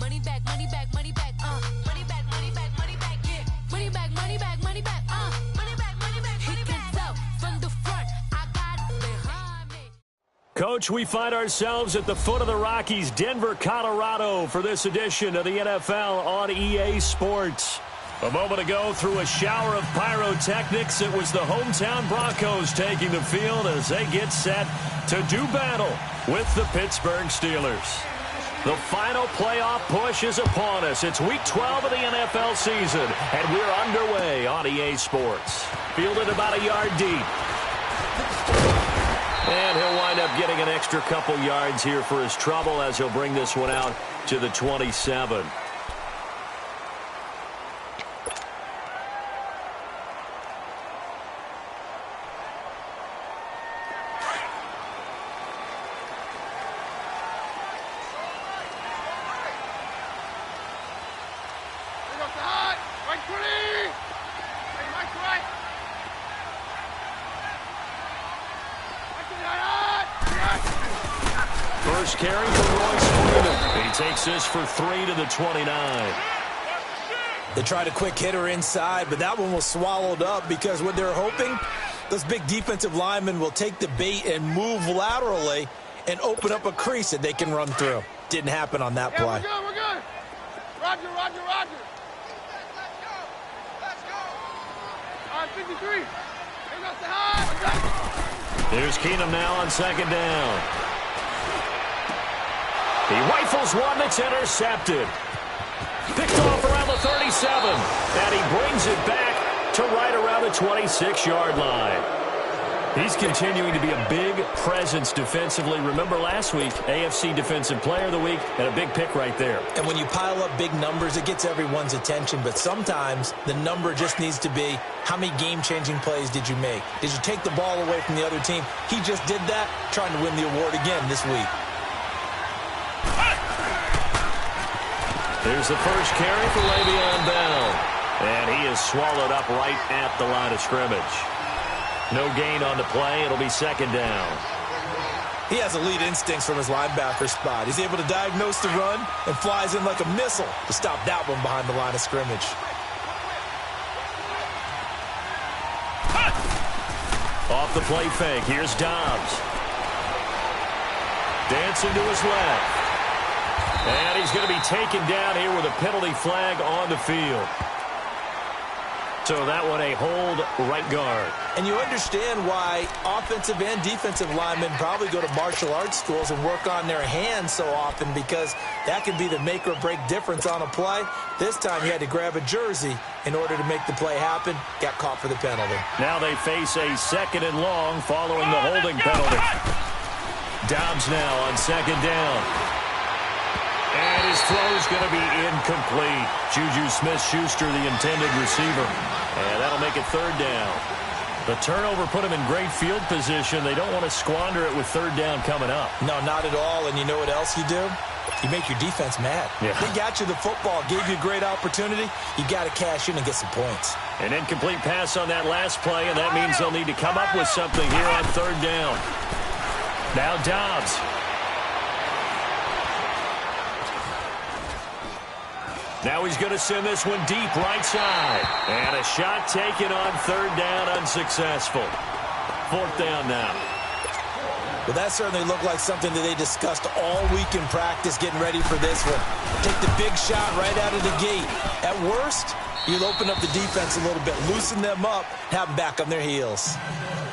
Money back, money back, money back, money back, money back, money back, yeah. Money back, money back, money back, money back, money back, money back. He can tell from the front, I got it behind me. Coach, we find ourselves at the foot of the Rockies, Denver, Colorado, for this edition of the NFL on EA Sports. A moment ago, through a shower of pyrotechnics, it was the hometown Broncos taking the field as they get set to do battle with the Pittsburgh Steelers. The final playoff push is upon us. It's Week 12 of the NFL season, and we're underway on EA Sports. Fielded about a yard deep. And he'll wind up getting an extra couple yards here for his trouble as he'll bring this one out to the 27. First carry for Royce Freeman. He takes this for 3 to the 29. They tried a quick hitter inside, but that one was swallowed up because what they're hoping, those big defensive linemen will take the bait and move laterally and open up a crease that they can run through. Didn't happen on that play. We're good, we're good. Roger, roger, roger. Let's go. All right, 53. Here goes the high. There's Keenum now on second down. He rifles one that's intercepted. Picked off around the 37. And he brings it back to right around the 26-yard line. He's continuing to be a big presence defensively. Remember last week, AFC Defensive Player of the Week, and a big pick right there. And when you pile up big numbers, it gets everyone's attention. But sometimes the number just needs to be, how many game-changing plays did you make? Did you take the ball away from the other team? He just did that, trying to win the award again this week. There's the first carry for Le'Veon Bell. And he is swallowed up right at the line of scrimmage. No gain on the play. It'll be second down. He has elite instincts from his linebacker spot. He's able to diagnose the run and flies in like a missile to stop that one behind the line of scrimmage. Off the play fake. Here's Dobbs. Dancing to his left. And he's going to be taken down here with a penalty flag on the field. So that one a hold right guard. And you understand why offensive and defensive linemen probably go to martial arts schools and work on their hands so often, because that can be the make or break difference on a play. This time he had to grab a jersey in order to make the play happen. Got caught for the penalty. Now they face a second and long following the holding penalty. Dobbs now on second down. And his throw is going to be incomplete. Juju Smith-Schuster, the intended receiver. And that'll make it third down. The turnover put him in great field position. They don't want to squander it with third down coming up. No, not at all. And you know what else you do? You make your defense mad. Yeah. They got you the football, gave you a great opportunity. You got to cash in and get some points. An incomplete pass on that last play, and that means they'll need to come up with something here on third down. Now Dobbs. Now he's going to send this one deep right side. And a shot taken on third down, unsuccessful. Fourth down now. Well, that certainly looked like something that they discussed all week in practice, getting ready for this one. Take the big shot right out of the gate. At worst, you'll open up the defense a little bit, loosen them up, have them back on their heels.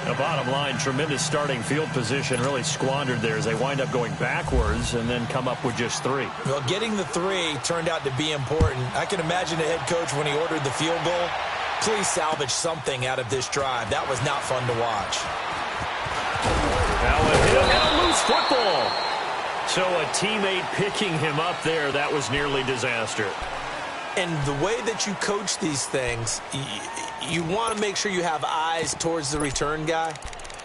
The bottom line, tremendous starting field position, really squandered there as they wind up going backwards and then come up with just 3. Well, getting the 3 turned out to be important. I can imagine the head coach when he ordered the field goal. Please salvage something out of this drive. That was not fun to watch. Now a hit and a loose football. So a teammate picking him up there, that was nearly disaster. And the way that you coach these things, you want to make sure you have eyes towards the return guy,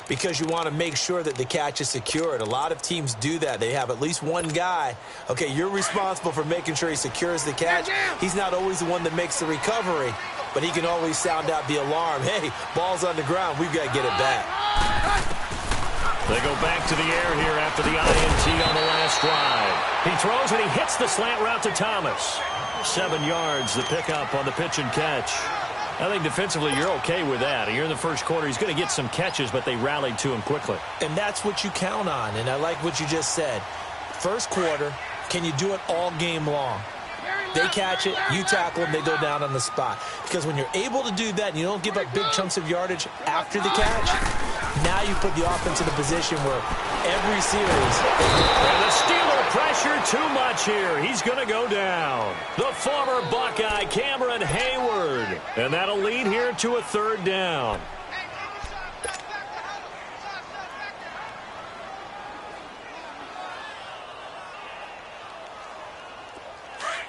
because you want to make sure that the catch is secured. A lot of teams do that. They have at least one guy. Okay, you're responsible for making sure he secures the catch. He's not always the one that makes the recovery, but he can always sound out the alarm. Hey, ball's on the ground. We've got to get it back. They go back to the air here after the INT on the last drive. He throws and he hits the slant route to Thomas. 7 yards, the pickup on the pitch and catch. I think defensively you're okay with that. Here in the first quarter, he's going to get some catches, but they rallied to him quickly. And that's what you count on, and I like what you just said. First quarter, can you do it all game long? They catch it, you tackle them, they go down on the spot. Because when you're able to do that and you don't give up big chunks of yardage after the catch, now you put the offense in a position where every series... And the Steeler pressure too much here. He's going to go down. The former Buckeye, Cameron Hayward. And that'll lead here to a 3rd down.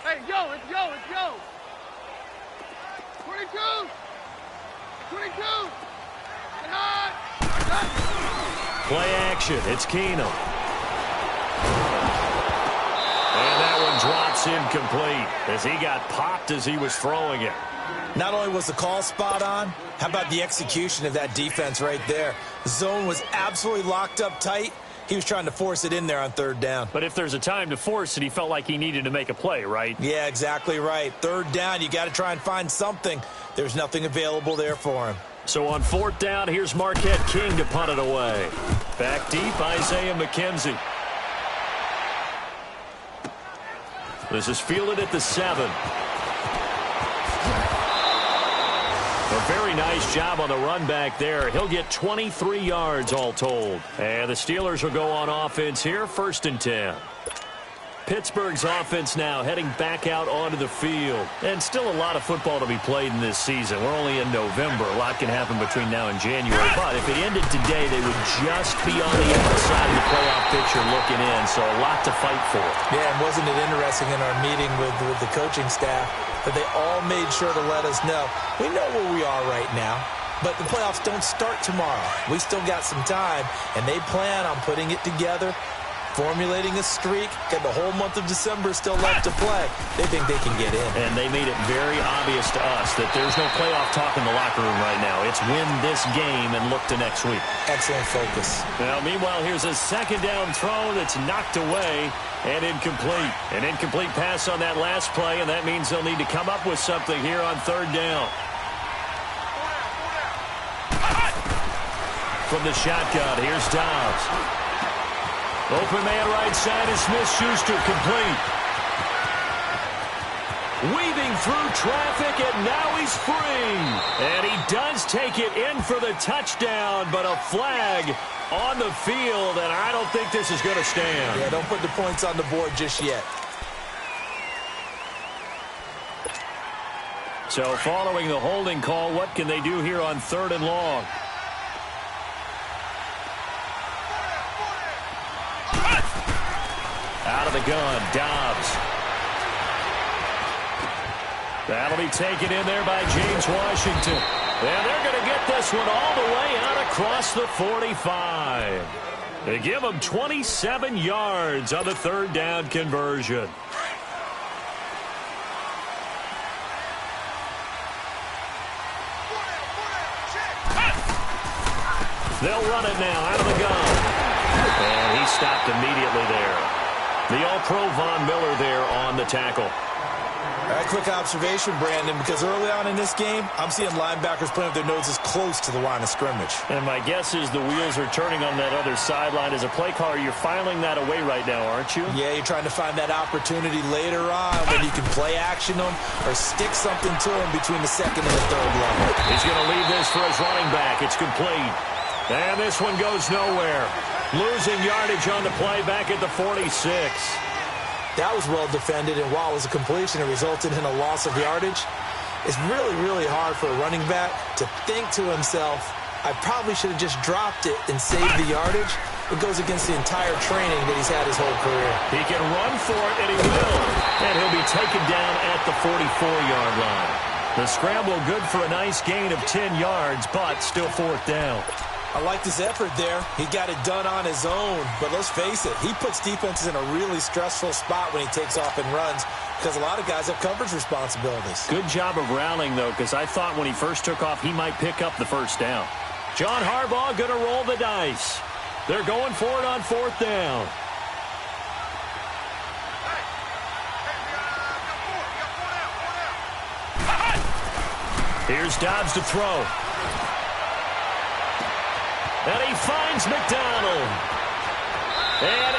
Hey, yo, it's yo, it's yo. 22. 22. And on. Play action. It's Keenum. And that one drops incomplete as he got popped as he was throwing it. Not only was the call spot on, how about the execution of that defense right there? The zone was absolutely locked up tight. He was trying to force it in there on 3rd down. But if there's a time to force it, he felt like he needed to make a play, right? Yeah, exactly right. 3rd down, you got to try and find something. There's nothing available there for him. So on 4th down, here's Marquette King to punt it away. Back deep, Isaiah McKenzie. This is fielded at the 7. A very nice job on the run back there. He'll get 23 yards all told. And the Steelers will go on offense here, 1st and 10. Pittsburgh's offense now heading back out onto the field. And still a lot of football to be played in this season. We're only in November. A lot can happen between now and January. But if it ended today, they would just be on the outside of the playoff picture looking in. So a lot to fight for. Yeah, and wasn't it interesting in our meeting with the coaching staff that they all made sure to let us know, we know where we are right now, but the playoffs don't start tomorrow. We still got some time, and they plan on putting it together, formulating a streak, and the whole month of December is still left to play. They think they can get in. And they made it very obvious to us that there's no playoff talk in the locker room right now. It's win this game and look to next week. Excellent focus. Now, meanwhile, here's a 2nd down throw that's knocked away and incomplete. An incomplete pass on that last play, and that means they'll need to come up with something here on 3rd down. From the shotgun, here's Dobbs. Open man right side is Smith-Schuster, complete. Weaving through traffic, and now he's free. And he does take it in for the touchdown, but a flag on the field, and I don't think this is going to stand. Yeah, don't put the points on the board just yet. So following the holding call, what can they do here on 3rd and long? Out of the gun, Dobbs. That'll be taken in there by James Washington. And they're going to get this one all the way out across the 45. They give them 27 yards on the 3rd down conversion. They'll run it now out of the gun. And he stopped immediately there. The All-Pro Von Miller there on the tackle. All right, quick observation, Brandon, because early on in this game, I'm seeing linebackers playing with their noses close to the line of scrimmage. And my guess is the wheels are turning on that other sideline. As a play caller, you're filing that away right now, aren't you? Yeah, you're trying to find that opportunity later on when you can play action them or stick something to them between the 2nd and the 3rd level. He's going to leave this for his running back. It's complete. And this one goes nowhere. Losing yardage on the play back at the 46. That was well defended, and while it was a completion, it resulted in a loss of yardage. It's really, really hard for a running back to think to himself, I probably should have just dropped it and saved the yardage. It goes against the entire training that he's had his whole career. He can run for it, and he will. And he'll be taken down at the 44-yard line. The scramble good for a nice gain of 10 yards, but still 4th down. I liked his effort there. He got it done on his own. But let's face it, he puts defenses in a really stressful spot when he takes off and runs because a lot of guys have coverage responsibilities. Good job of rallying, though, because I thought when he first took off, he might pick up the 1st down. John Harbaugh going to roll the dice. They're going for it on 4th down. Here's Dobbs to throw. And he finds McDonald. And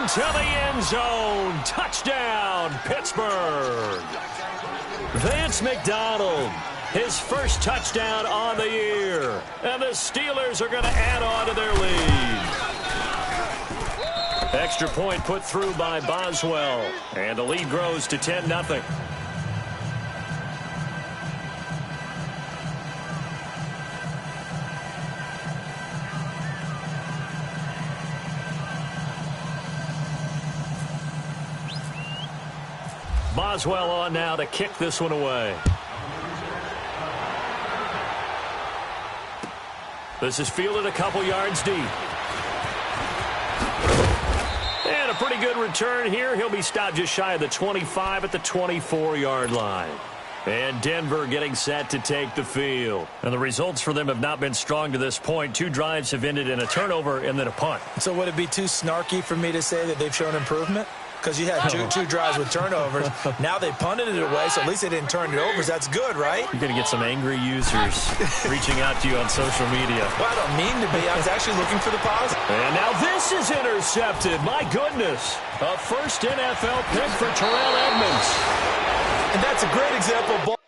into the end zone. Touchdown, Pittsburgh. Vance McDonald, his first touchdown on the year. And the Steelers are going to add on to their lead. Extra point put through by Boswell. And the lead grows to 10-0. Boswell on now to kick this one away. This is fielded a couple yards deep. And a pretty good return here. He'll be stopped just shy of the 25 at the 24-yard line. And Denver getting set to take the field. And the results for them have not been strong to this point. 2 drives have ended in a turnover and then a punt. So would it be too snarky for me to say that they've shown improvement? Because you had two drives with turnovers. Now they punted it away, so at least they didn't turn it over. So that's good, right? You're going to get some angry users reaching out to you on social media. Well, I don't mean to be. I was actually looking for the positive. And now this is intercepted. My goodness. A first NFL pick for Terrell Edmonds. And that's a great example of ball.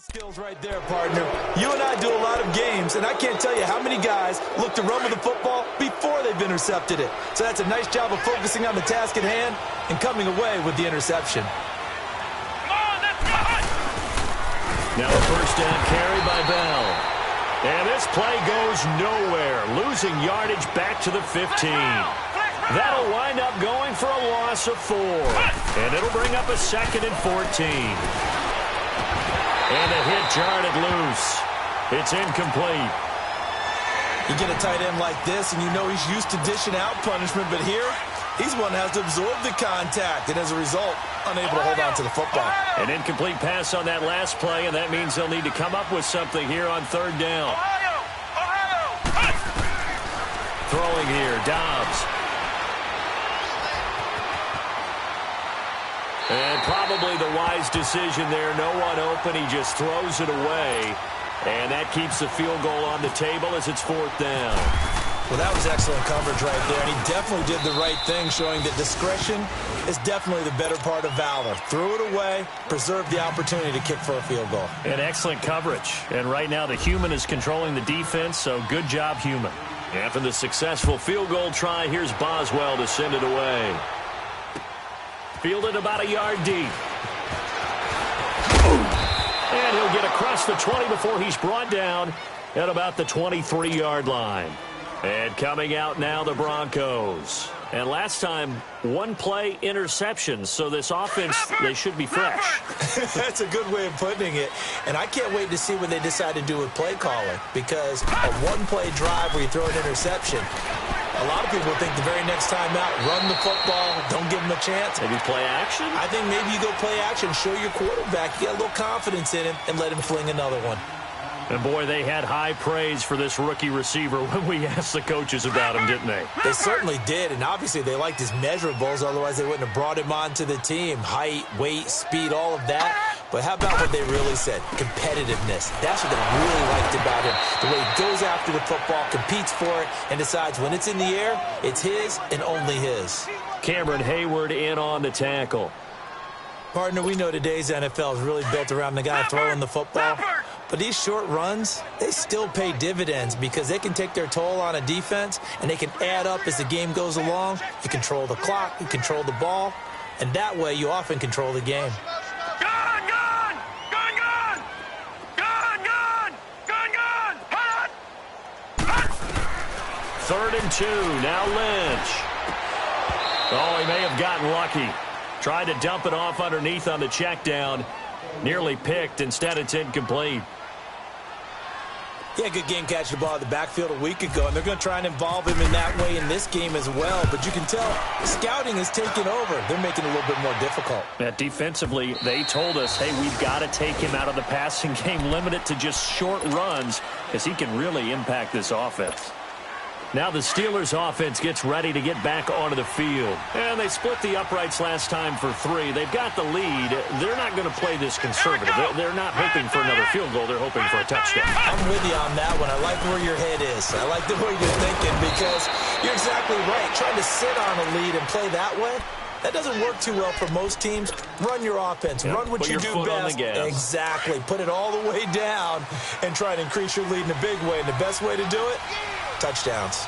Skills right there, partner. You and I do a lot of games, and I can't tell you how many guys look to run with the football before they've intercepted it. So that's a nice job of focusing on the task at hand and coming away with the interception. Come on, let's go! Now a first down carry by Bell. And this play goes nowhere, losing yardage back to the 15. That'll wind up going for a loss of 4. And it'll bring up a 2nd and 14. And a hit jarred it loose. It's incomplete. You get a tight end like this, and you know he's used to dishing out punishment, but here, he's one that has to absorb the contact, and as a result, unable to hold on to the football. An incomplete pass on that last play, and that means they'll need to come up with something here on 3rd down. Throwing here, Dobbs. And probably the wise decision there. No one open. He just throws it away. And that keeps the field goal on the table as it's 4th down. Well, that was excellent coverage right there. And he definitely did the right thing, showing that discretion is definitely the better part of valor. Threw it away, preserved the opportunity to kick for a field goal. And excellent coverage. And right now the human is controlling the defense, so good job, human. After the successful field goal try, here's Boswell to send it away. Fielded about a yard deep. And he'll get across the 20 before he's brought down at about the 23-yard line. And coming out now, the Broncos. And last time, 1 play interception. So this offense, they should be fresh. That's a good way of putting it. And I can't wait to see what they decide to do with play calling. Because a 1-play drive where you throw an interception, a lot of people think the very next time out, run the football, don't give him a chance. Maybe play action? I think maybe you go play action, show your quarterback, get a little confidence in him, and let him fling another one. And, boy, they had high praise for this rookie receiver when we asked the coaches about him, didn't they? They certainly did, and obviously they liked his measurables. Otherwise, they wouldn't have brought him onto the team. Height, weight, speed, all of that. But how about what they really said? Competitiveness. That's what they really liked about him. The way he goes after the football, competes for it, and decides when it's in the air, it's his and only his. Cameron Hayward in on the tackle. Partner, we know today's NFL is really built around the guy throwing the football. But these short runs, they still pay dividends because they can take their toll on a defense, and they can add up as the game goes along. You control the clock, you control the ball, and that way you often control the game. Gun, gun! Gun, gun! Gun, gun! Gun, gun! Hot! Hot! 3rd and 2, now Lynch. Oh, he may have gotten lucky. Tried to dump it off underneath on the check down. Nearly picked. Instead, it's incomplete. He had a good game catching the ball at the backfield a week ago, and they're going to try and involve him in that way in this game as well. But you can tell scouting is taking over. They're making it a little bit more difficult. Defensively, they told us, hey, we've got to take him out of the passing game, limit it to just short runs, because he can really impact this offense. Now the Steelers offense gets ready to get back onto the field. And they split the uprights last time for 3. They've got the lead. They're not going to play this conservative. They're not hoping for another field goal. They're hoping for a touchdown. I'm with you on that one. I like where your head is. I like the way you're thinking because you're exactly right. Trying to sit on a lead and play that way, that doesn't work too well for most teams. Run your offense. Yep. Run what you do best. Exactly. Put it all the way down and try to increase your lead in a big way. And the best way to do it, touchdowns.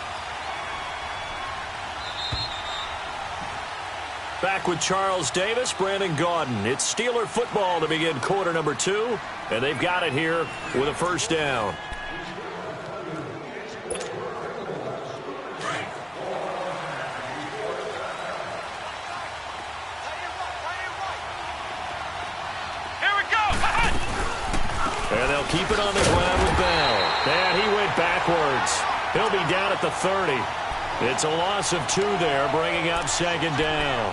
Back with Charles Davis, Brandon Gaudin. It's Steeler football to begin quarter number 2, and they've got it here with a first down. And they'll keep it on the ground with Bell. And he went backwards. He'll be down at the 30. It's a loss of 2 there, bringing up second down.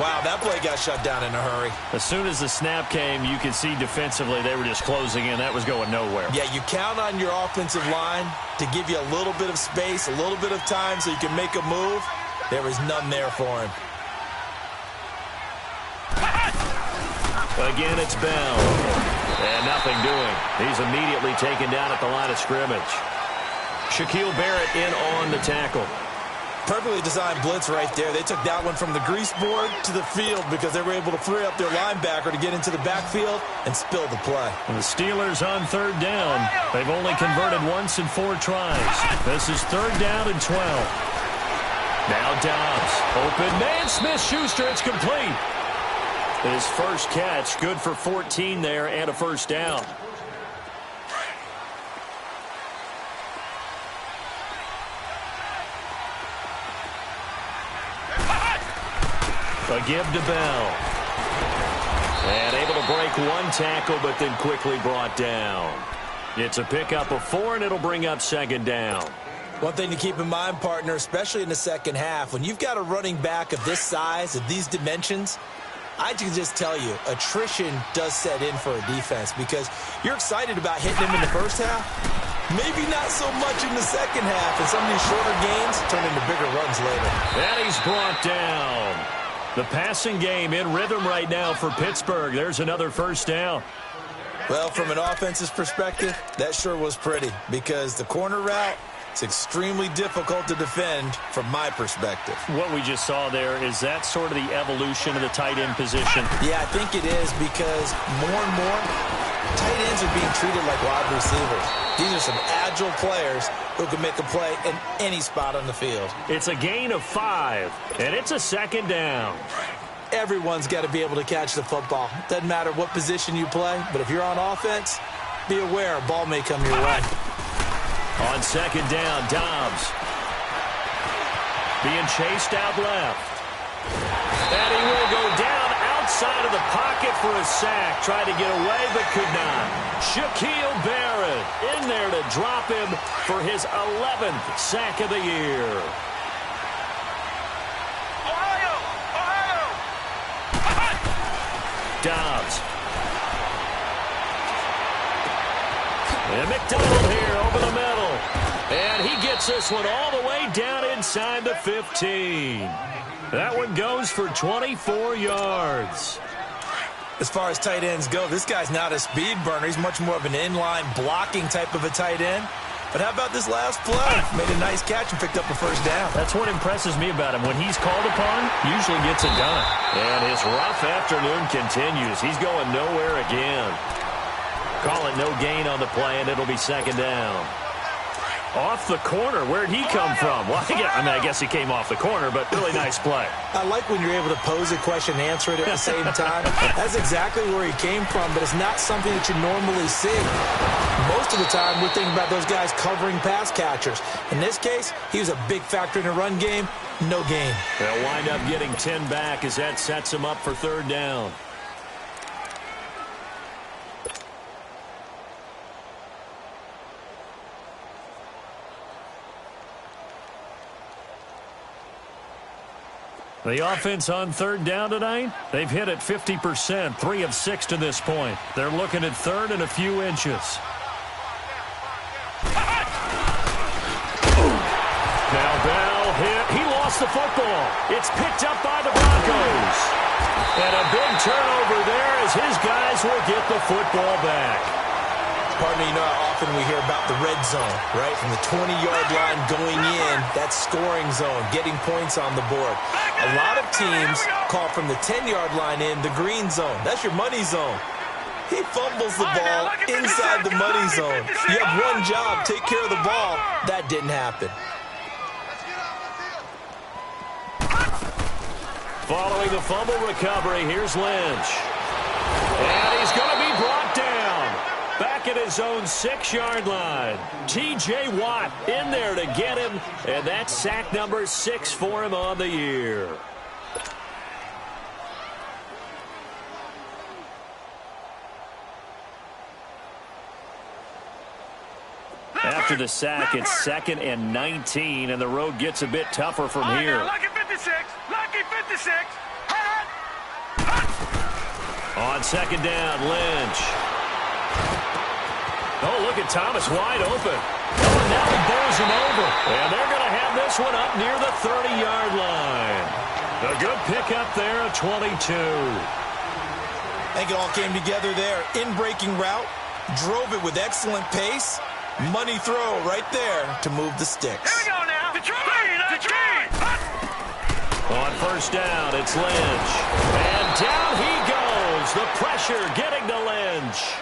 Wow, that play got shut down in a hurry. As soon as the snap came, you could see defensively they were just closing in. That was going nowhere. Yeah, you count on your offensive line to give you a little bit of space, a little bit of time so you can make a move. There was none there for him. Again, it's Bell. And nothing doing. He's immediately taken down at the line of scrimmage. Shaquille Barrett in on the tackle. Perfectly designed blitz right there. They took that one from the grease board to the field because they were able to free up their linebacker to get into the backfield and spill the play. And the Steelers on third down. They've only converted once in 4 tries. This is third down and 12. Now Dobbs. Open man, Smith-Schuster. It's complete. His first catch, good for 14 there and a first down. A give to Bell. And able to break 1 tackle, but then quickly brought down. It's a pickup of 4, and it'll bring up second down. One thing to keep in mind, partner, especially in the second half, when you've got a running back of this size, of these dimensions, I can just tell you, attrition does set in for a defense because you're excited about hitting him in the first half. Maybe not so much in the second half, and some of these shorter games turn into bigger runs later. And he's brought down. The passing game in rhythm right now for Pittsburgh. There's another first down. Well, from an offensive perspective, that sure was pretty because the corner route, it's extremely difficult to defend from my perspective. What we just saw there, is that sort of the evolution of the tight end position? Yeah, I think it is because more and more, tight ends are being treated like wide receivers. These are some agile players who can make a play in any spot on the field. It's a gain of 5, and it's a second down. Everyone's got to be able to catch the football. Doesn't matter what position you play, but if you're on offense, be aware a ball may come your way. On second down, Dobbs being chased out left. And he will go down outside of the pocket for a sack. Tried to get away, but could not. Shaquille Barrett in there to drop him for his 11th sack of the year. Dobbs. And McDonald here over the middle. And he gets this one all the way down inside the 15. That one goes for 24 yards. As far as tight ends go, this guy's not a speed burner. He's much more of an inline blocking type of a tight end. But how about this last play? Made a nice catch and picked up a first down. That's what impresses me about him. When he's called upon, usually gets it done. And his rough afternoon continues. He's going nowhere again. Call it no gain on the play, and it'll be second down. Off the corner. Where'd he come from? Well, I guess he came off the corner, but really nice play. I like when you're able to pose a question and answer it at the same time. That's exactly where he came from, but it's not something that you normally see. Most of the time, we're thinking about those guys covering pass catchers. In this case, he was a big factor in the run game. No gain. They'll wind up getting 10 back as that sets him up for third down. The offense on third down tonight, they've hit it 50%, 3 of 6 to this point. They're looking at third and a few inches. Now Bell hit. He lost the football. It's picked up by the Broncos. And a big turnover there as his guys will get the football back. Partner, you know how often we hear about the red zone, right? From the 20-yard line going in, that scoring zone, getting points on the board. A lot of teams call from the 10-yard line in the green zone. That's your money zone. He fumbles the ball inside the money zone. You have one job, take care of the ball. That didn't happen. Following the fumble recovery, here's Lynch. And he's going to be brought down. Back at his own 6-yard line. T.J. Watt in there to get him. And that's sack number 6 for him on the year. After the sack, it's 2nd and 19, and the road gets a bit tougher from here. Lucky 56. Lucky 56. On 2nd down, Lynch. Oh, look at Thomas wide open. Oh, and now he bowls him over. And they're going to have this one up near the 30-yard line. A good pickup there at 22. I think it all came together there. In-breaking route, drove it with excellent pace. Money throw right there to move the sticks. Here we go now. Detroit. On 1st down, it's Lynch. And down he goes. The pressure getting to Lynch.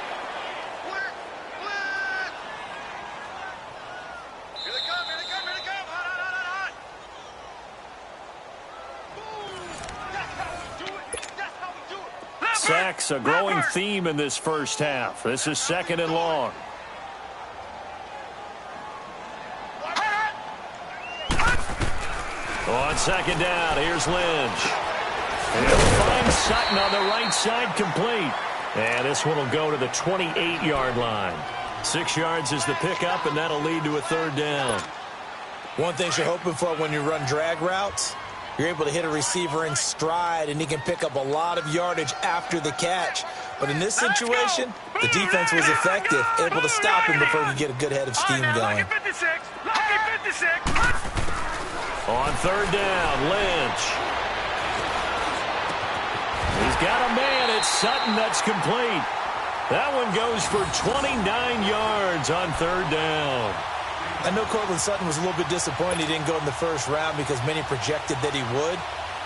Sacks, a growing theme in this first half. This is 2nd and long. On 2nd down, here's Lynch. And he'll find Sutton on the right side, complete. And this one will go to the 28-yard line. 6 yards is the pickup, and that'll lead to a 3rd down. One thing you're hoping for when you run drag routes, you're able to hit a receiver in stride, and he can pick up a lot of yardage after the catch. But in this situation, the defense was effective, able to stop him before he could get a good head of steam going. Lucky 56. On 3rd down, Lynch. He's got a man. It's Sutton that's complete. That one goes for 29 yards on 3rd down. I know Cortland Sutton was a little bit disappointed he didn't go in the first round because many projected that he would.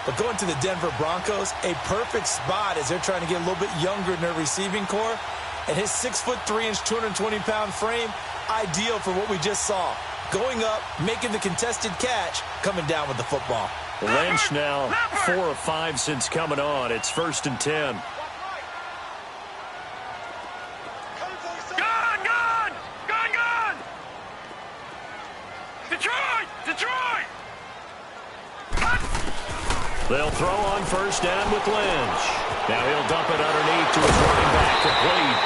But going to the Denver Broncos, a perfect spot as they're trying to get a little bit younger in their receiving core. And his 6'3", 220-pound frame, ideal for what we just saw. Going up, making the contested catch, coming down with the football. Lynch now 4 of 5 since coming on. It's 1st and 10. Gone! Detroit! They'll throw on 1st down with Lynch. Now he'll dump it underneath to his running back, complete.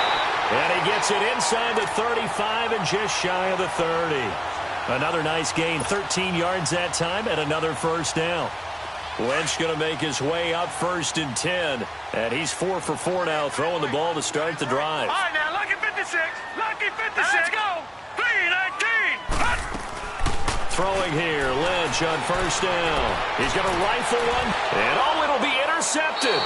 And he gets it inside the 35 and just shy of the 30. Another nice gain, 13 yards that time, and another 1st down. Lynch going to make his way up 1st and 10. And he's 4 for 4 now, throwing the ball to start the drive. All right, now, lucky 56. Let's go. 3-19. Throwing here, Lynch on 1st down. He's going to rifle one, and it'll be intercepted.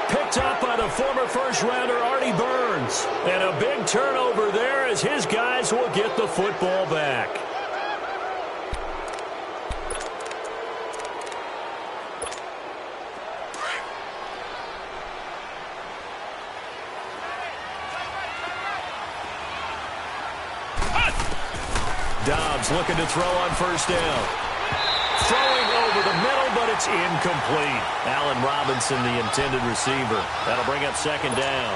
Picked up by the former first-rounder Artie Burns. And a big turnover there as his guys will get the football back. Dobbs looking to throw on 1st down. Throwing over the middle, but it's incomplete. Allen Robinson, the intended receiver. That'll bring up 2nd down.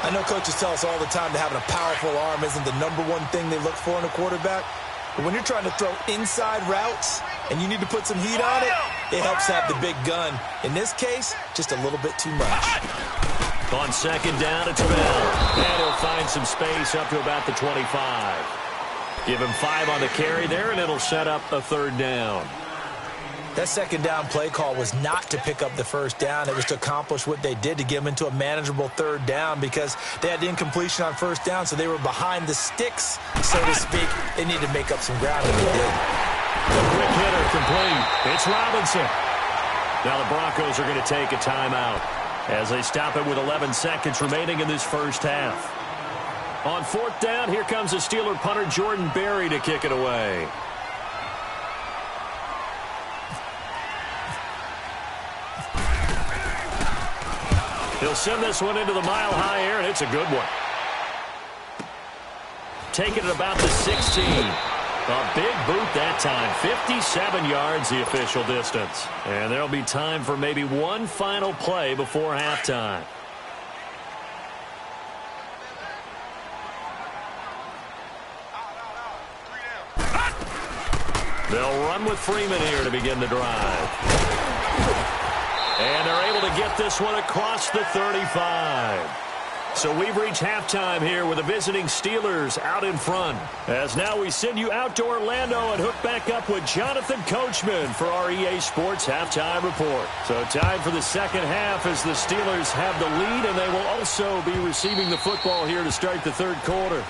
I know coaches tell us all the time that having a powerful arm isn't the #1 thing they look for in a quarterback. But when you're trying to throw inside routes and you need to put some heat on it, it helps have the big gun. In this case, just a little bit too much. On 2nd down, it's Bell. And he'll find some space up to about the 25. Give him 5 on the carry there, and it'll set up a 3rd down. That second down play call was not to pick up the first down. It was to accomplish what they did to get them into a manageable third down because they had incompletion on first down, so they were behind the sticks, so to speak. They needed to make up some ground, and they did. The quick hitter complete. It's Robinson. Now the Broncos are going to take a timeout as they stop it with 11 seconds remaining in this first half. On fourth down, here comes the Steeler punter Jordan Berry to kick it away. He'll send this one into the mile-high air, and it's a good one. Taking it about the 16. A big boot that time. 57 yards, the official distance. And there'll be time for maybe one final play before halftime. They'll run with Freeman here to begin the drive. And they're able to get this one across the 35. So we've reached halftime here with the visiting Steelers out in front. As now we send you out to Orlando and hook back up with Jonathan Coachman for our EA Sports Halftime Report. So time for the second half as the Steelers have the lead, and they will also be receiving the football here to start the third quarter.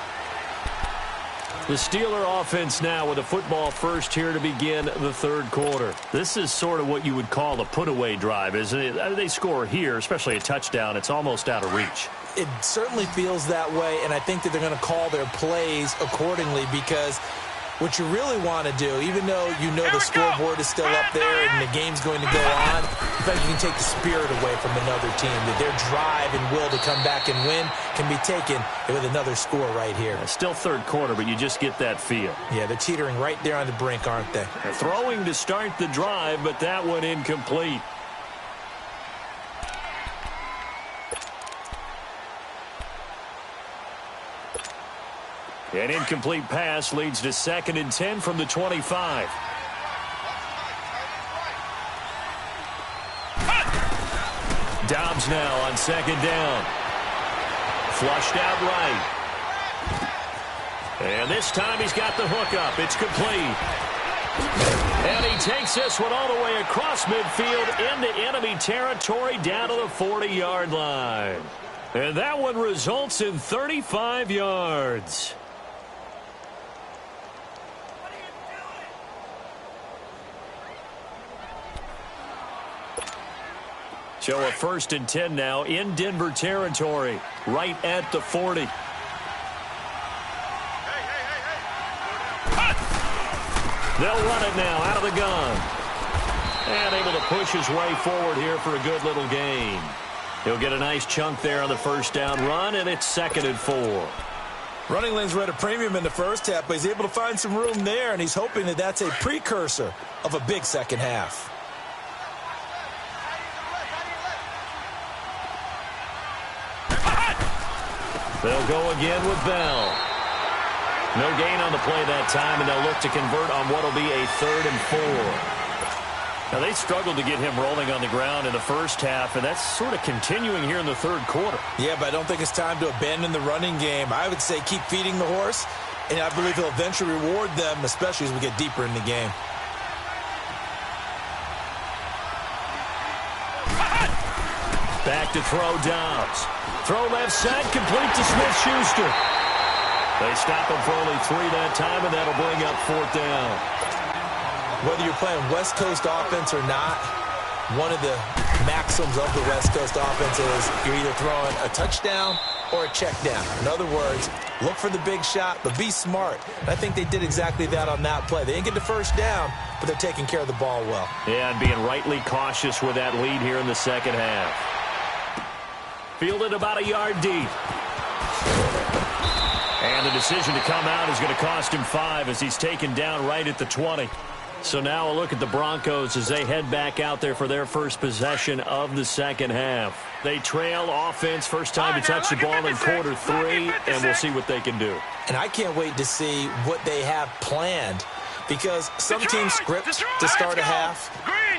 The Steeler offense now with a football first here to begin the third quarter. This is sort of what you would call a put-away drive, isn't it? They score here, especially a touchdown. It's almost out of reach. It certainly feels that way, and I think that they're going to call their plays accordingly because what you really want to do, even though you know the scoreboard is still up there and the game's going to go on, in fact, you can take the spirit away from another team. That their drive and will to come back and win can be taken with another score right here. It's still third quarter, but you just get that feel. Yeah, they're teetering right there on the brink, aren't they? They're throwing to start the drive, but that one incomplete. An incomplete pass leads to 2nd and 10 from the 25. Dobbs now on 2nd down. Flushed out right. And this time he's got the hook up. It's complete. And he takes this one all the way across midfield into enemy territory down to the 40-yard line. And that one results in 35 yards. So a 1st and 10 now in Denver territory, right at the 40. They'll run it now out of the gun. And able to push his way forward here for a good little gain. He'll get a nice chunk there on the first down run, and it's 2nd and 4. Running lanes were at a premium in the first half, but he's able to find some room there, and he's hoping that that's a precursor of a big second half. They'll go again with Bell. No gain on the play that time, and they'll look to convert on what will be a 3rd and 4. Now, they struggled to get him rolling on the ground in the first half, and that's sort of continuing here in the third quarter. Yeah, but I don't think it's time to abandon the running game. I would say keep feeding the horse, and I believe he'll eventually reward them, especially as we get deeper in the game. Back to throw Dobbs. Throw left side, complete to Smith-Schuster. They stop him for only 3 that time, and that'll bring up 4th down. Whether you're playing West Coast offense or not, one of the maxims of the West Coast offense is you're either throwing a touchdown or a check down. In other words, look for the big shot, but be smart. And I think they did exactly that on that play. They didn't get the first down, but they're taking care of the ball well. Yeah, and being rightly cautious with that lead here in the second half. Fielded about a yard deep. And the decision to come out is going to cost him 5 as he's taken down right at the 20. So now a look at the Broncos as they head back out there for their first possession of the second half. They trail offense, first time to touch the ball in quarter 3, and we'll see what they can do. And I can't wait to see what they have planned, because some teams script to start a half,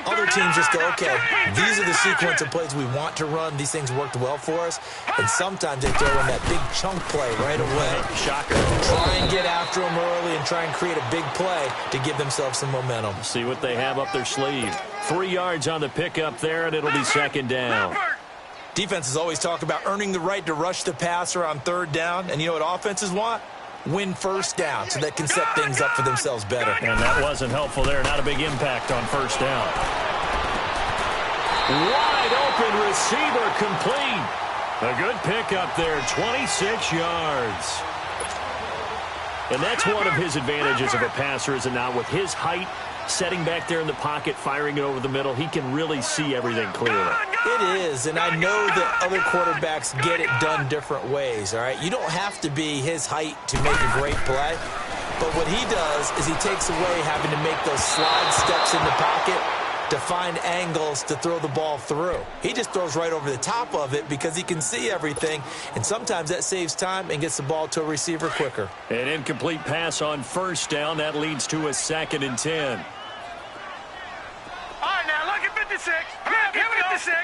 Other teams just go, okay, these are the sequence of plays we want to run. These things worked well for us. And sometimes they throw in that big chunk play right away. Shocker. Try and get after them early and try and create a big play to give themselves some momentum. See what they have up their sleeve. 3 yards on the pickup there, and it'll be second down. Defenses always talk about earning the right to rush the passer on third down. And you know what offenses want? Win first down so they can set things up for themselves better. And that wasn't helpful there. Not a big impact on first down. Wide open receiver complete. A good pickup there, 26 yards. And that's one of his advantages of a passer, is it not? With his height, setting back there in the pocket, firing it over the middle, he can really see everything clearly. It is, and I know that other quarterbacks get it done different ways, all right? You don't have to be his height to make a great play, but what he does is he takes away having to make those slide steps in the pocket to find angles to throw the ball through. He just throws right over the top of it because he can see everything, and sometimes that saves time and gets the ball to a receiver quicker. An incomplete pass on first down. That leads to a 2nd and 10. All right, now look at 56. Look at 56.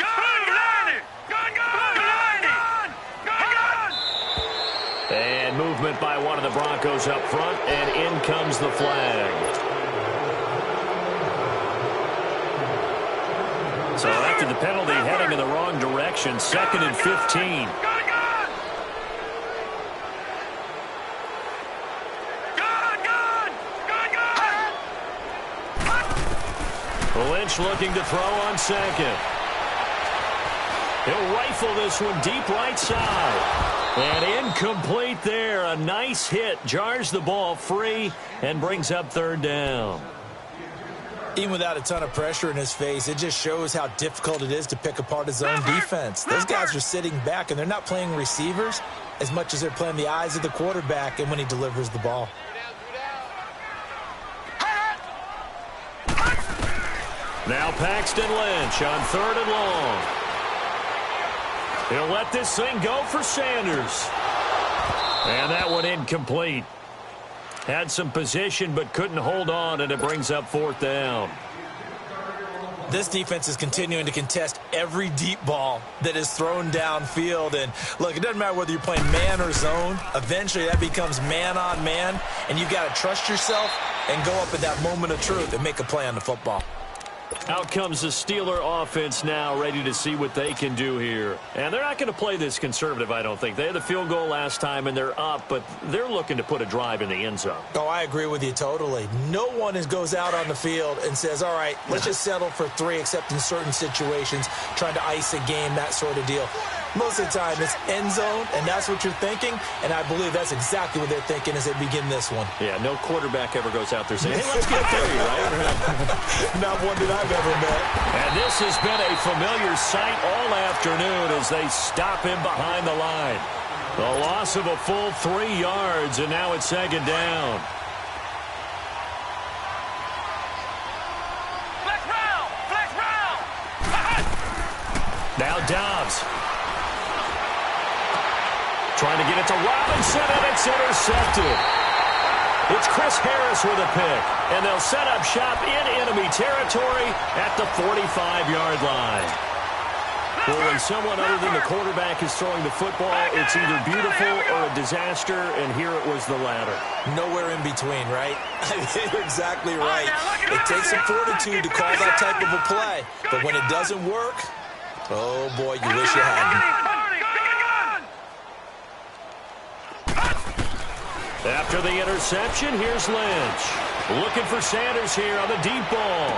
And movement by one of the Broncos up front, and in comes the flag. So after the penalty, heading in the wrong direction, 2nd and 15. Lynch looking to throw on second. He'll rifle this one deep right side. And incomplete there. A nice hit. Jars the ball free and brings up third down. Even without a ton of pressure in his face, it just shows how difficult it is to pick apart his own defense. Those guys are sitting back, and they're not playing receivers as much as they're playing the eyes of the quarterback and when he delivers the ball. Now Paxton Lynch on 3rd and long. He'll let this thing go for Sanders. And that one incomplete. Had some position but couldn't hold on, and it brings up 4th down. This defense is continuing to contest every deep ball that is thrown downfield. And, look, it doesn't matter whether you're playing man or zone. Eventually that becomes man on man, and you've got to trust yourself and go up at that moment of truth and make a play on the football. Out comes the Steeler offense now, ready to see what they can do here. And they're not going to play this conservative, I don't think. They had the field goal last time, and they're up, but they're looking to put a drive in the end zone. Oh, I agree with you totally. No one goes out on the field and says, all right, let's just settle for 3, except in certain situations, trying to ice a game, that sort of deal. Most of the time, it's end zone, and that's what you're thinking, and I believe that's exactly what they're thinking as they begin this one. Yeah, no quarterback ever goes out there saying, hey, let's get 3, right? Not one that I've ever met. And this has been a familiar sight all afternoon as they stop him behind the line. The loss of a full 3 yards, and now it's 2nd down. Flex round! Flex round! Now Dobbs. Trying to get it to Robinson, and it's intercepted. It's Chris Harris with a pick, and they'll set up shop in enemy territory at the 45-yard line. Well, when someone other than the quarterback is throwing the football, it's either beautiful or a disaster, and here it was the latter. Nowhere in between, right? You're exactly right. It takes some fortitude to call that type of a play, but when it doesn't work, oh boy, you wish you hadn't. After the interception, here's Lynch. Looking for Sanders here on the deep ball.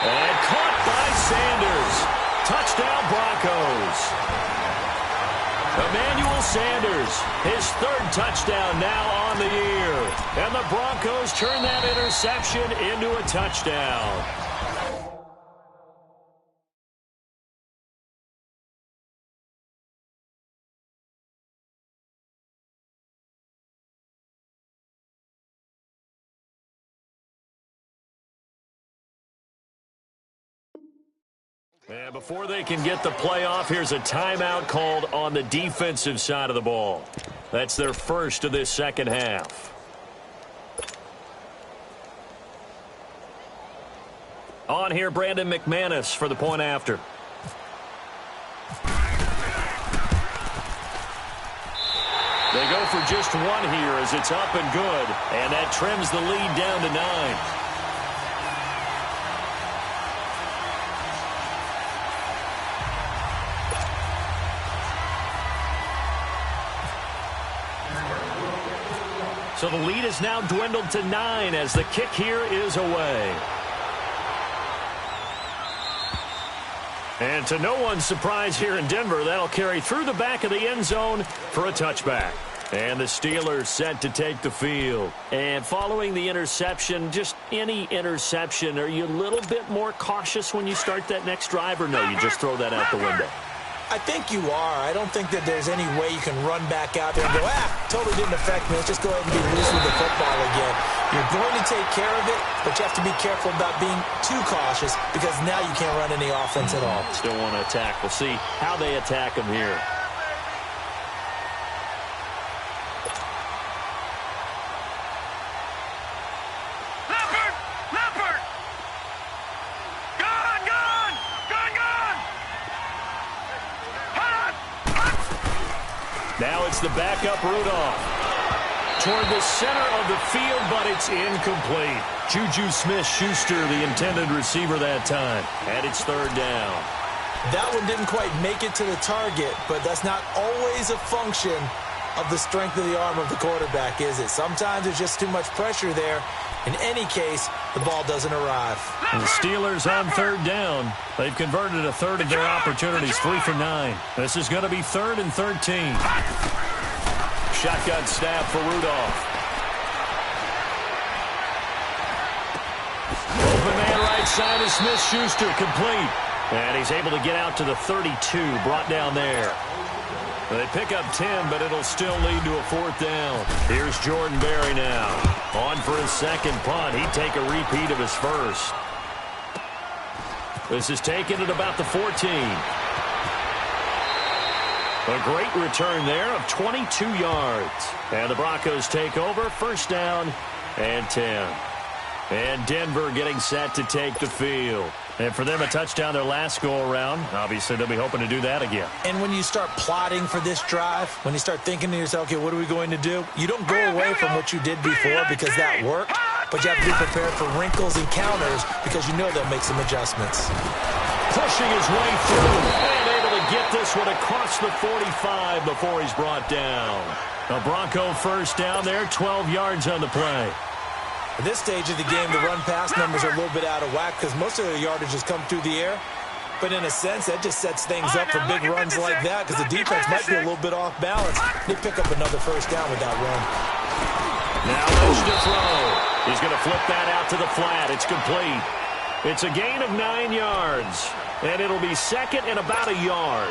And caught by Sanders. Touchdown, Broncos. Emmanuel Sanders, his 3rd touchdown now on the year. And the Broncos turn that interception into a touchdown. And before they can get the play off, here's a timeout called on the defensive side of the ball. That's their first of this second half. On here, Brandon McManus for the point after. They go for just one here as it's up and good, and that trims the lead down to 9. So the lead is now dwindled to 9 as the kick here is away. And to no one's surprise here in Denver, that'll carry through the back of the end zone for a touchback. And the Steelers set to take the field. And following the interception, just any interception, are you a little bit more cautious when you start that next drive, or no, you just throw that out the window? I think you are. I don't think that there's any way you can run back out there and go, totally didn't affect me. Let's just go ahead and be loose with the football again. You're going to take care of it, but you have to be careful about being too cautious because now you can't run any offense at all. Still want to attack. We'll see how they attack them here. Now it's the backup Rudolph. Toward the center of the field, but it's incomplete. Juju Smith-Schuster, the intended receiver that time. And it's third down. That one didn't quite make it to the target, but that's not always a function of the strength of the arm of the quarterback, is it? Sometimes there's just too much pressure there. In any case, the ball doesn't arrive. And the Steelers on third down. They've converted a third of their opportunities, 3 for 9. This is going to be 3rd and 13. Shotgun snap for Rudolph. Open man right side is Smith-Schuster, complete. And he's able to get out to the 32, brought down there. They pick up 10, but it'll still lead to a 4th down. Here's Jordan Berry now. On for his second punt. He'd take a repeat of his first. This is taken at about the 14. A great return there of 22 yards. And the Broncos take over, 1st down and 10. And Denver getting set to take the field. And for them, a touchdown their last go-around. Obviously, they'll be hoping to do that again. And when you start plotting for this drive, when you start thinking to yourself, okay, what are we going to do? You don't go away from what you did before because that worked, but you have to be prepared for wrinkles and counters because you know they'll make some adjustments. Pushing his way through and able to get this one across the 45 before he's brought down. A Bronco 1st down there, 12 yards on the play. At this stage of the game, the run-pass numbers are a little bit out of whack because most of the yardage has come through the air. But in a sense, that just sets things up for big runs like that because the defense might be a little bit off balance. They pick up another 1st down with that run. Now Lynch to throw. He's going to flip that out to the flat. It's complete. It's a gain of 9 yards, and it'll be 2nd and about a yard.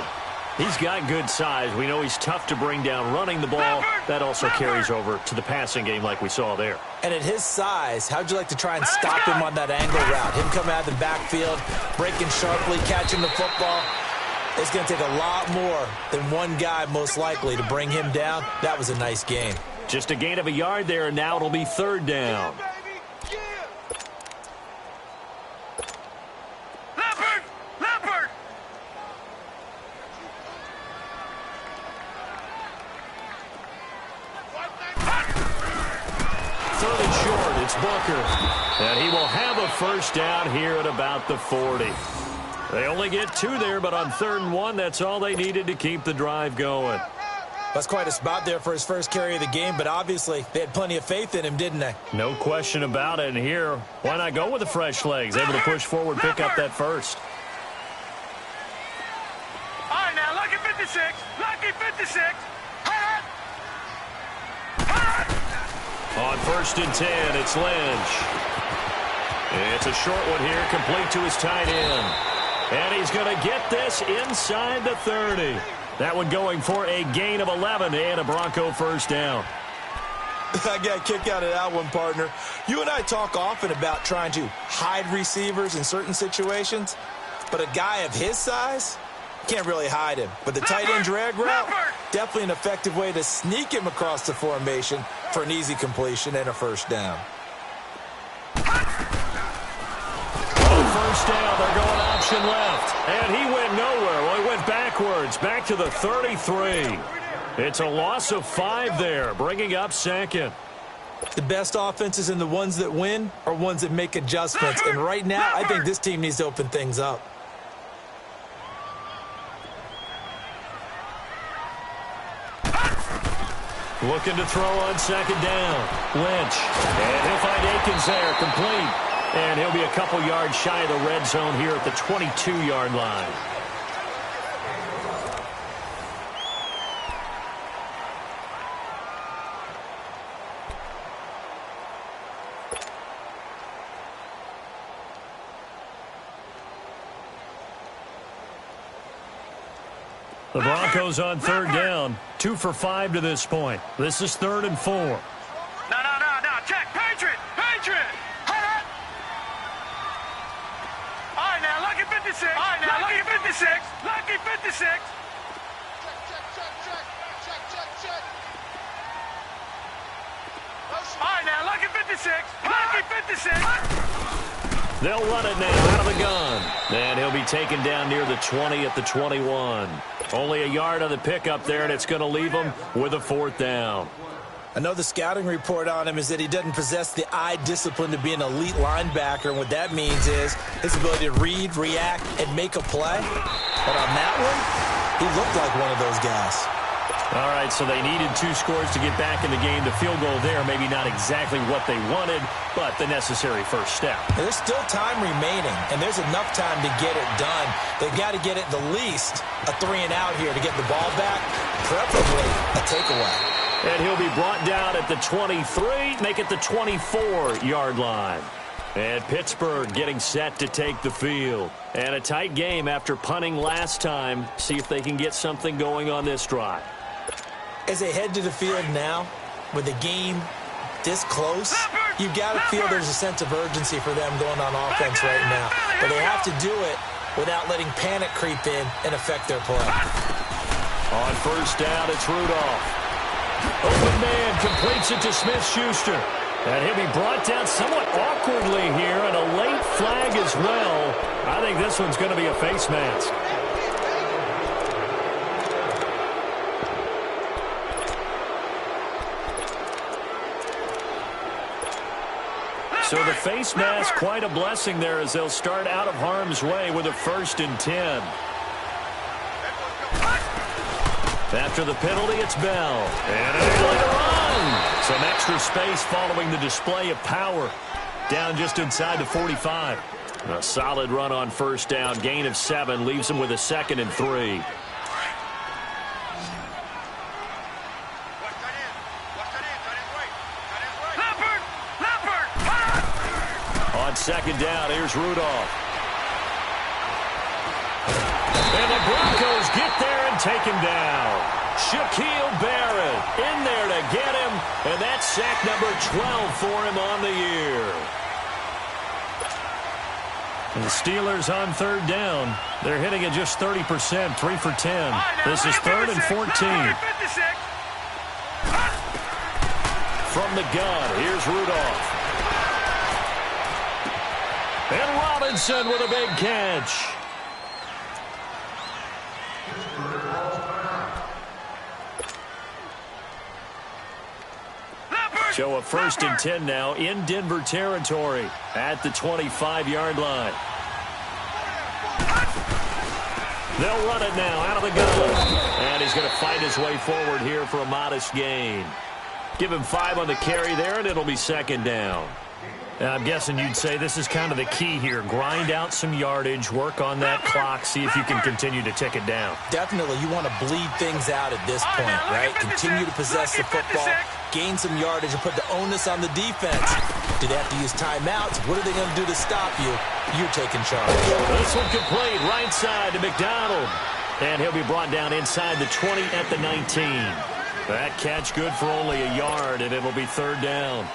He's got good size. We know he's tough to bring down running the ball. That also carries over to the passing game like we saw there. And at his size, how'd you like to try and stop him on that angle route? Him coming out of the backfield, breaking sharply, catching the football. It's going to take a lot more than one guy, most likely, to bring him down. That was a nice game. Just a gain of a yard there, and now it'll be 3rd down. Booker, and he will have a 1st down here at about the 40. They only get 2 there, but on 3rd and 1, that's all they needed to keep the drive going. That's quite a spot there for his first carry of the game, but obviously they had plenty of faith in him, didn't they? No question about it, and here, why not go with the fresh legs? Able to push forward, pick up that 1st. All right, now, lucky 56. Lucky 56. On 1st and 10, it's Lynch. It's a short one here, complete to his tight end. And he's going to get this inside the 30. That one going for a gain of 11 and a Bronco 1st down. I got a kick out of that one, partner. You and I talk often about trying to hide receivers in certain situations, but a guy of his size can't really hide him. But the tight end drag route, definitely an effective way to sneak him across the formation for an easy completion and a 1st down. On first down. They're going option left. And he went nowhere. Well, he went backwards, back to the 33. It's a loss of 5 there, bringing up second. The best offenses and the ones that win are ones that make adjustments. And right now, I think this team needs to open things up. Looking to throw on second down. Lynch. And he'll find Akins there, complete. And he'll be a couple yards shy of the red zone here at the 22-yard line. The Broncos on third down. 2 for 5 to this point. This is 3rd and 4. No. Check. Patriot. Hold it. All right, now, lucky 56. All right, now, lucky 56. Lucky 56. Check. All right, now, lucky 56. Lucky 56. They'll run it now out of the gun. And he'll be taken down near the 20 at the 21. Only a yard on the pickup there, and it's going to leave him with a 4th down. I know the scouting report on him is that he doesn't possess the eye discipline to be an elite linebacker, and what that means is his ability to read, react, and make a play. But on that one, he looked like one of those guys. All right, so they needed 2 scores to get back in the game. The field goal there, maybe not exactly what they wanted, but the necessary first step. There's still time remaining, and there's enough time to get it done. They've got to get it the least a 3-and-out here to get the ball back, preferably a takeaway. And he'll be brought down at the 23, make it the 24-yard line. And Pittsburgh getting set to take the field. And a tight game after punting last time. See if they can get something going on this drive. As they head to the field now, with the game this close, you've got to feel there's a sense of urgency for them going on offense right now. But they have to do it without letting panic creep in and affect their play. On first down, it's Rudolph. Open man completes it to Smith-Schuster. And he'll be brought down somewhat awkwardly here, and a late flag as well. I think this one's going to be a face mask. So the face mask, quite a blessing there as they'll start out of harm's way with a 1st and 10. After the penalty, it's Bell. And able to run. Some extra space following the display of power. Down just inside the 45. A solid run on first down. Gain of 7 leaves him with a 2nd and 3. On second down, here's Rudolph. And the Broncos get there and take him down. Shaquille Barrett in there to get him, and that's sack number 12 for him on the year. And the Steelers on third down. They're hitting at just 30%, 3 for 10. This is 3rd and 14. From the gun, here's Rudolph. And Robinson with a big catch. So a 1st and 10 now in Denver territory at the 25-yard line. They'll run it now out of the gun. And he's going to fight his way forward here for a modest gain. Give him 5 on the carry there, and it'll be 2nd down. I'm guessing you'd say this is kind of the key here. Grind out some yardage, work on that clock, see if you can continue to tick it down. Definitely, you want to bleed things out at this point, right? Continue to possess the football, gain some yardage, and put the onus on the defense. Do they have to use timeouts? What are they going to do to stop you? You're taking charge. This one complete, right side to McDonald. And he'll be brought down inside the 20 at the 19. That catch good for only a yard, and it'll be 3rd down.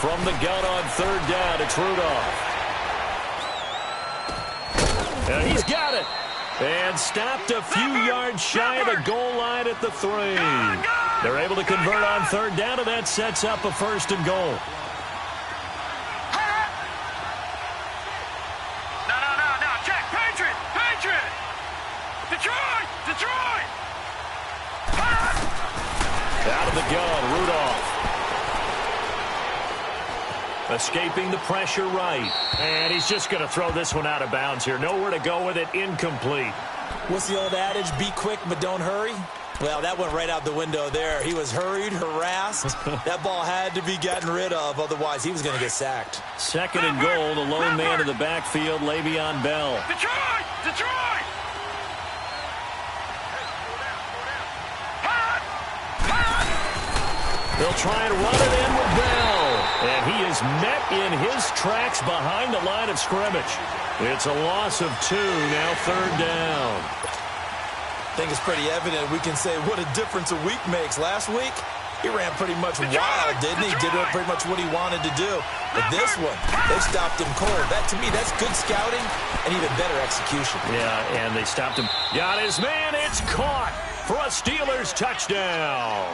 From the gun on third down, it's Rudolph. And he's got it. And stopped a few yards shy of the goal line at the 3. They're able to convert on third down, and that sets up a 1st and goal. No. Check. Patriot. Detroit. Out of the gun, Rudolph. Escaping the pressure right. And he's just going to throw this one out of bounds here. Nowhere to go with it. Incomplete. What's the old adage? Be quick, but don't hurry. Well, that went right out the window there. He was hurried, harassed. That ball had to be gotten rid of. Otherwise, he was going to get sacked. 2nd and goal. The lone man in the backfield, Le'Veon Bell. Detroit! They'll try and run it in with Bell. And he is met in his tracks behind the line of scrimmage. It's a loss of 2, now 3rd down. I think it's pretty evident we can say what a difference a week makes. Last week, he ran pretty much wild, didn't he? Did pretty much what he wanted to do. But this one, they stopped him cold. That, to me, that's good scouting and even better execution. Yeah, and they stopped him. Got his man. It's caught for a Steelers touchdown.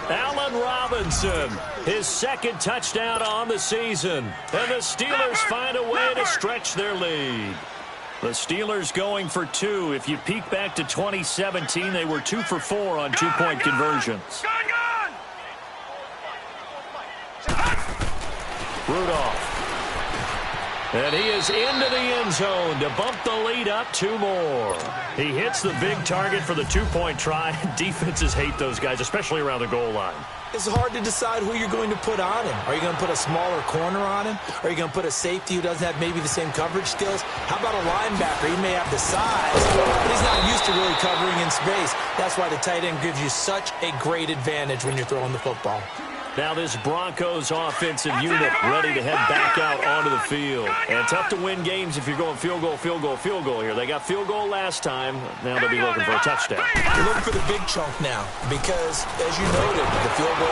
Allen Robinson, his 2nd touchdown on the season. And the Steelers find a way to stretch their lead. The Steelers going for 2. If you peek back to 2017, they were 2 for 4 on 2-point conversions. Rudolph. And he is into the end zone to bump the lead up 2 more. He hits the big target for the 2-point try. Defenses hate those guys, especially around the goal line. It's hard to decide who you're going to put on him. Are you going to put a smaller corner on him? Are you going to put a safety who doesn't have maybe the same coverage skills? How about a linebacker? He may have the size, but he's not used to really covering in space. That's why the tight end gives you such a great advantage when you're throwing the football. Now this Broncos offensive unit ready to head back out onto the field. And tough to win games if you're going field goal here. They got field goal last time. Now they'll be looking for a touchdown. You're looking for the big chunk now because, as you noted, the field goal.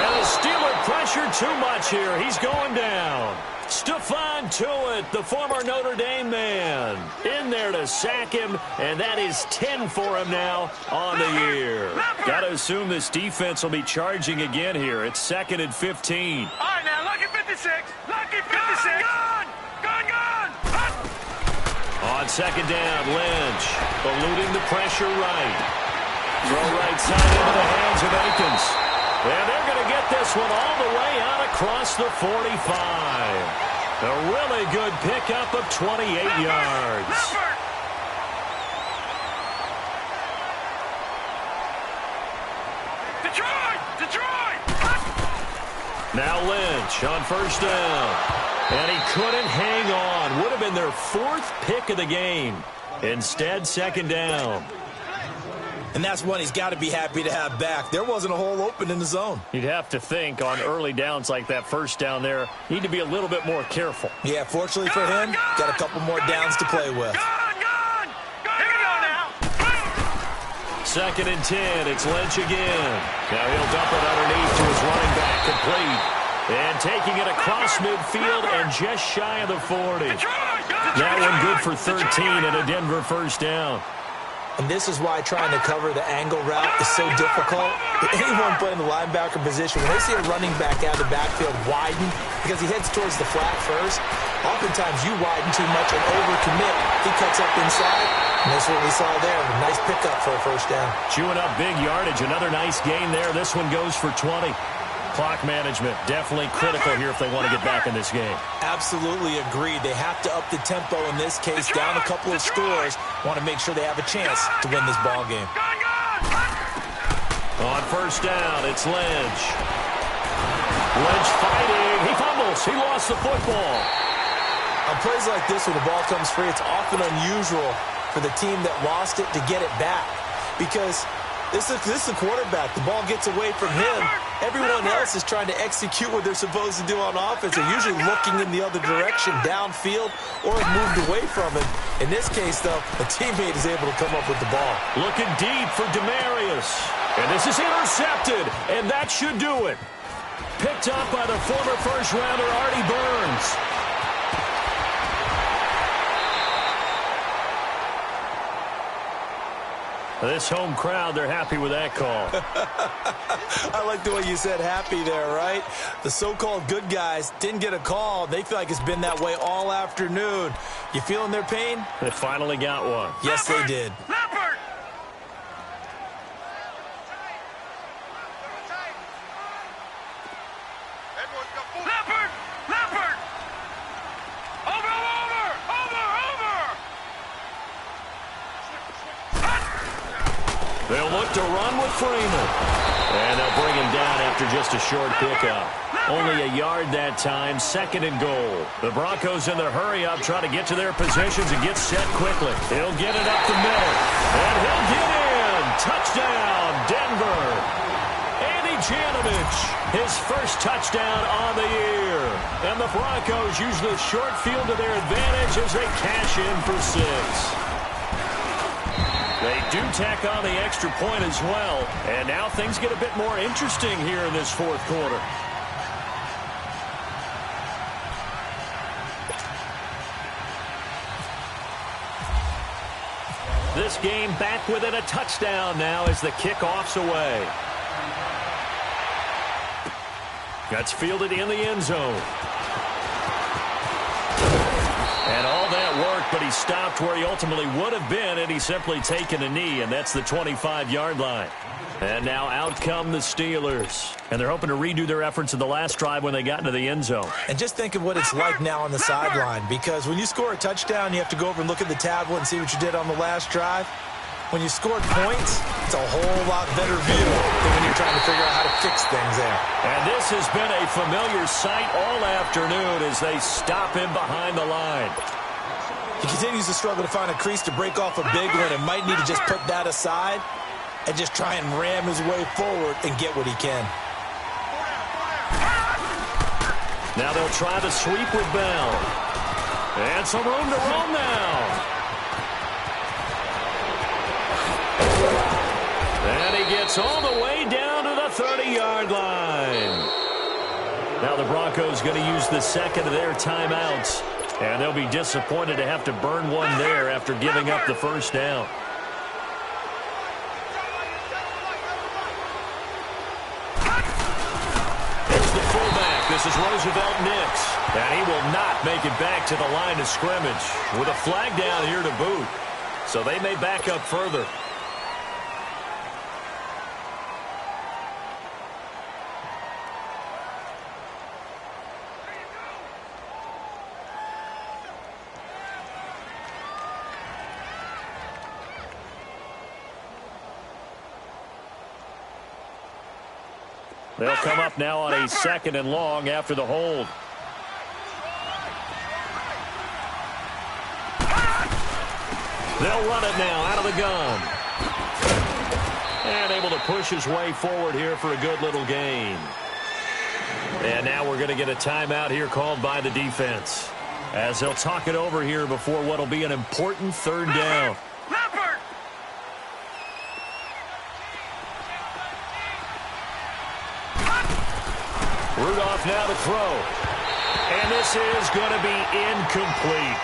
And the Steeler pressure too much here. He's going down. Stephon Tuitt, the former Notre Dame man, in there to sack him, and that is 10 for him now on the year. Got to assume this defense will be charging again here. It's 2nd and 15. All right, now, lucky 56. Lucky 56. Gone. On 2nd down, Lynch, eluding the pressure right. Throw right side into the hands of Akins. And they're going to get this one all the way out across the 45. A really good pickup of 28 yards. Detroit! Now Lynch on 1st down. And he couldn't hang on. Would have been their 4th pick of the game. Instead, 2nd down. And that's one he's got to be happy to have back. There wasn't a hole open in the zone. You'd have to think on early downs like that 1st down there, need to be a little bit more careful. Yeah, fortunately for him, got a couple more downs to play with. Here we go now. 2nd and 10, it's Lynch again. Now he'll dump it underneath to his running back, complete. And taking it across midfield and just shy of the 40. That one good for 13 and a Denver 1st down. And this is why trying to cover the angle route is so difficult. Anyone playing the linebacker position, when they see a running back out of the backfield widen, because he heads towards the flat first, oftentimes you widen too much and overcommit. He cuts up inside, and that's what we saw there. A nice pickup for a 1st down. Chewing up big yardage. Another nice gain there. This one goes for 20. Clock management definitely critical here if they want to get back in this game. Absolutely agreed. They have to up the tempo in this case, down a couple of scores. Want to make sure they have a chance to win this ball game. On 1st down, it's Lynch. Lynch fighting. He fumbles. He lost the football. On plays like this, when the ball comes free, it's often unusual for the team that lost it to get it back. Because this is the quarterback. The ball gets away from him. Everyone else is trying to execute what they're supposed to do on offense. They're usually looking in the other direction, downfield, or have moved away from it. In this case, though, a teammate is able to come up with the ball. Looking deep for Demarius. And this is intercepted, and that should do it. picked up by the former first-rounder Artie Burns. This home crowd, they're happy with that call. I like the way you said happy there, right? The so-called good guys didn't get a call. They feel like it's been that way all afternoon. You feeling their pain? They finally got one. Yes, they did. They'll look to run with Freeman. And they'll bring him down after just a short pickup. Only a yard that time, 2nd and goal. The Broncos in their hurry-up try to get to their positions and get set quickly. He'll get it up the middle. And he'll get in. Touchdown, Denver. Andy Janovich, his first touchdown on the year. And the Broncos use the short field to their advantage as they cash in for 6. They do tack on the extra point as well. And now things get a bit more interesting here in this 4th quarter. This game back within a touchdown now as the kickoff's away. That's fielded in the end zone. And all that worked, but he stopped where he ultimately would have been, and he's simply taken a knee, and that's the 25-yard line. And now out come the Steelers. And they're hoping to redo their efforts in the last drive when they got into the end zone. And just think of what it's like now on the sideline, because when you score a touchdown, you have to go over and look at the tablet and see what you did on the last drive. When you scored points, it's a whole lot better view than when you're trying to figure out how to fix things there. And this has been a familiar sight all afternoon as they stop him behind the line. He continues to struggle to find a crease to break off a big one and might need to just put that aside and just try and ram his way forward and get what he can. Now they'll try the sweep with Bell. And some room to roam now. And he gets all the way down to the 30-yard line. Now the Broncos going to use the second of their timeouts. And they'll be disappointed to have to burn one there after giving up the first down. Here's the fullback. This is Roosevelt Nix. And he will not make it back to the line of scrimmage with a flag down here to boot. So they may back up further. They'll come up now on a 2nd and long after the hold. They'll run it now out of the gun. And able to push his way forward here for a good little gain. And now we're going to get a timeout here called by the defense, as they'll talk it over here before what will be an important 3rd down. Rudolph now to throw. And this is going to be incomplete.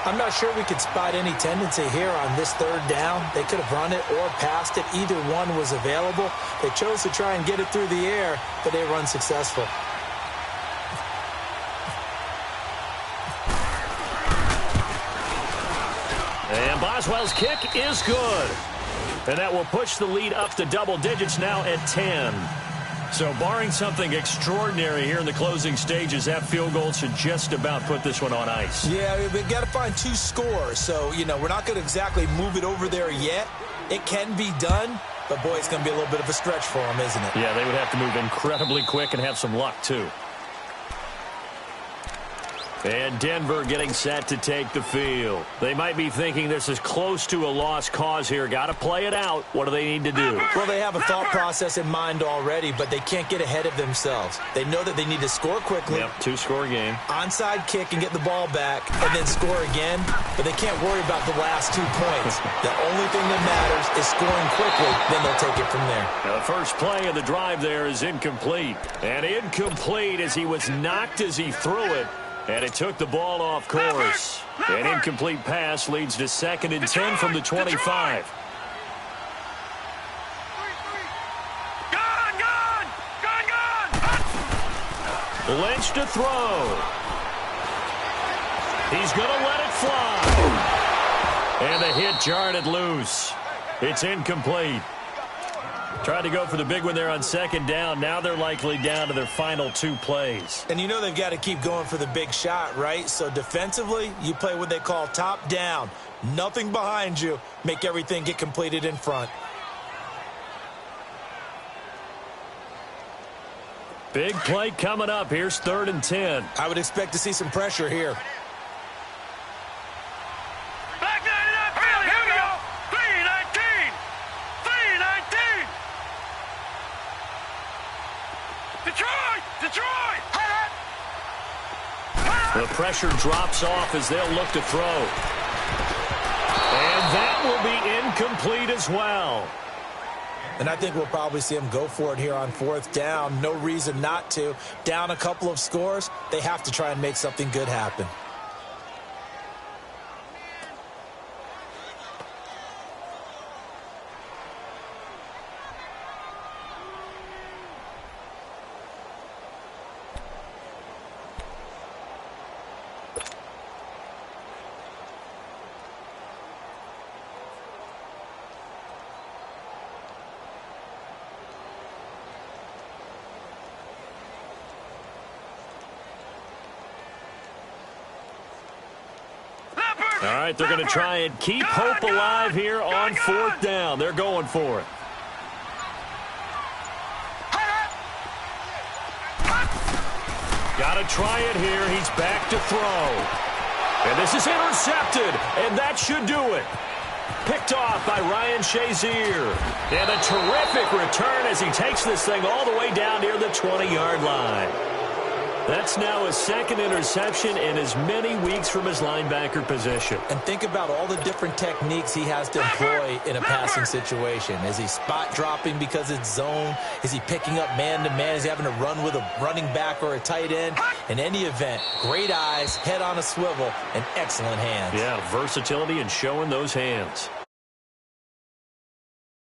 I'm not sure we could spot any tendency here on this 3rd down. They could have run it or passed it. Either one was available. They chose to try and get it through the air, but they were unsuccessful. And Boswell's kick is good. And that will push the lead up to double digits now at 10. So barring something extraordinary here in the closing stages, that field goal should just about put this one on ice. Yeah, we've got to find 2 scores. So, you know, we're not going to exactly move it over there yet. It can be done, but, boy, it's going to be a little bit of a stretch for them, isn't it? Yeah, they would have to move incredibly quick and have some luck, too. And Denver getting set to take the field. They might be thinking this is close to a lost cause here. Got to play it out. What do they need to do? Well, they have a thought process in mind already, but they can't get ahead of themselves. They know that they need to score quickly. Yep, two-score game. Onside kick and get the ball back and then score again, but they can't worry about the last 2 points. The only thing that matters is scoring quickly, then they'll take it from there. Now, the first play of the drive there is incomplete. And incomplete as he was knocked as he threw it. And it took the ball off course. An incomplete pass leads to 2nd and 10 from the 25. Lynch to throw. He's going to let it fly. And the hit jarred it loose. It's incomplete. Tried to go for the big one there on 2nd down. Now they're likely down to their final 2 plays. And you know they've got to keep going for the big shot, right? So defensively, you play what they call top down. Nothing behind you. Make everything get completed in front. Big play coming up. Here's 3rd and 10. I would expect to see some pressure here. The pressure drops off as they'll look to throw. And that will be incomplete as well. And I think we'll probably see them go for it here on 4th down. No reason not to. Down a couple of scores, they have to try and make something good happen. All right, they're going to try and keep hope alive here on 4th down. They're going for it. Got to try it here. He's back to throw. And this is intercepted, and that should do it. Picked off by Ryan Shazier. And a terrific return as he takes this thing all the way down near the 20-yard line. That's now his 2nd interception in as many weeks from his linebacker position. And think about all the different techniques he has to employ in a passing situation. Is he spot dropping because it's zone? Is he picking up man-to-man? Is he having to run with a running back or a tight end? In any event, great eyes, head on a swivel, and excellent hands. Yeah, versatility and showing those hands.